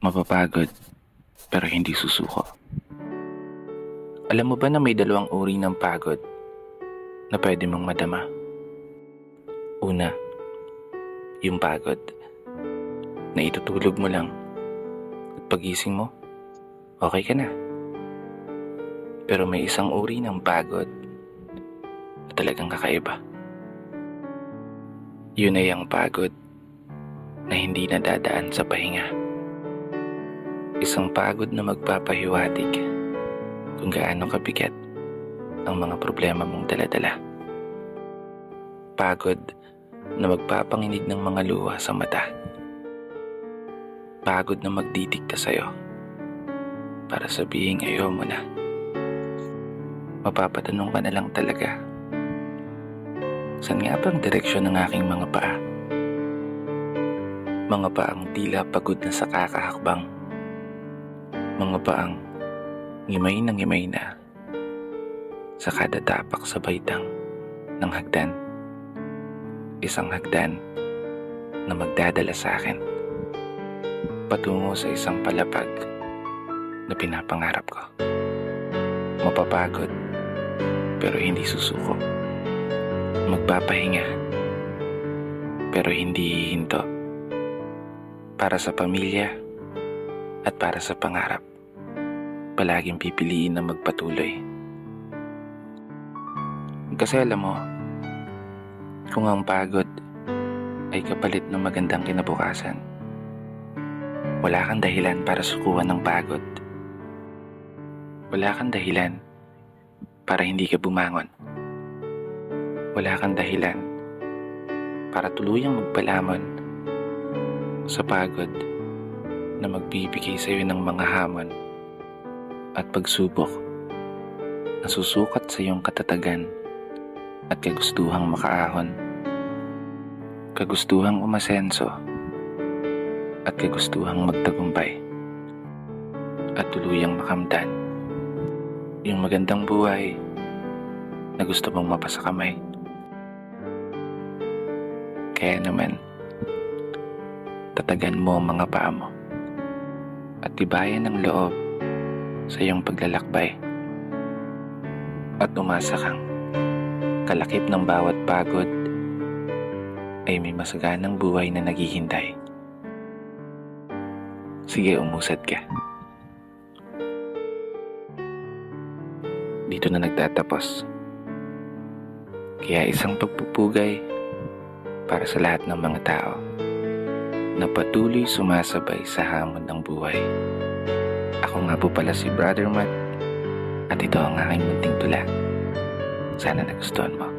Mapapagod, pero hindi susuko. Alam mo ba na may dalawang uri ng pagod na pwede mong madama? Una, yung pagod na itutulog mo lang at pagising mo, okay ka na. Pero may isang uri ng pagod na talagang kakaiba. Yun ay ang pagod na hindi nadadaan sa pahinga. Isang pagod na magpapahiwatig kung gaano kabigat ang mga problema mong daladala. Pagod na magpapanginig ng mga luha sa mata. Pagod na magdidikta sa'yo para sabihin ayaw mo na. Mapapatanong ka na lang talaga, saan nga bang direksyon ng aking mga paa? Mga paang tila pagod na sa kakahakbang. Mga paang ngimay na sa kada tapak sa baitang ng hagdan. Isang hagdan na magdadala sa akin patungo sa isang palapag na pinapangarap ko. Mapapagod pero hindi susuko. Magpapahinga pero hindi hihinto. Para sa pamilya at para sa pangarap, palaging pipiliin na magpatuloy. Kasi alam mo, kung ang pagod ay kapalit ng magandang kinabukasan, wala kang dahilan para sukuan ng pagod. Wala kang dahilan para hindi ka bumangon. Wala kang dahilan para tuluyang magpalamon sa pagod na magbibigay sa iyo ng mga hamon at pagsubok na susukat sa iyong katatagan at kagustuhang makaahon, kagustuhang umasenso at kagustuhang magtagumpay at tuluyang makamtan yung magandang buhay na gusto mong mapasa kamay. Kaya naman, tatagan mo ang mga paa mo at tibayan ng loob sa iyong paglalakbay at umasa kang kalakip ng bawat pagod ay may masaganang buhay na naghihintay. Sige, umusad ka. Dito na nagtatapos. Kaya isang pagpupugay para sa lahat ng mga tao na patuloy sumasabay sa hamon ng buhay. Ako nga po pala si Brother Matt at ito ang aking munting tula. Sana nagustuhan mo.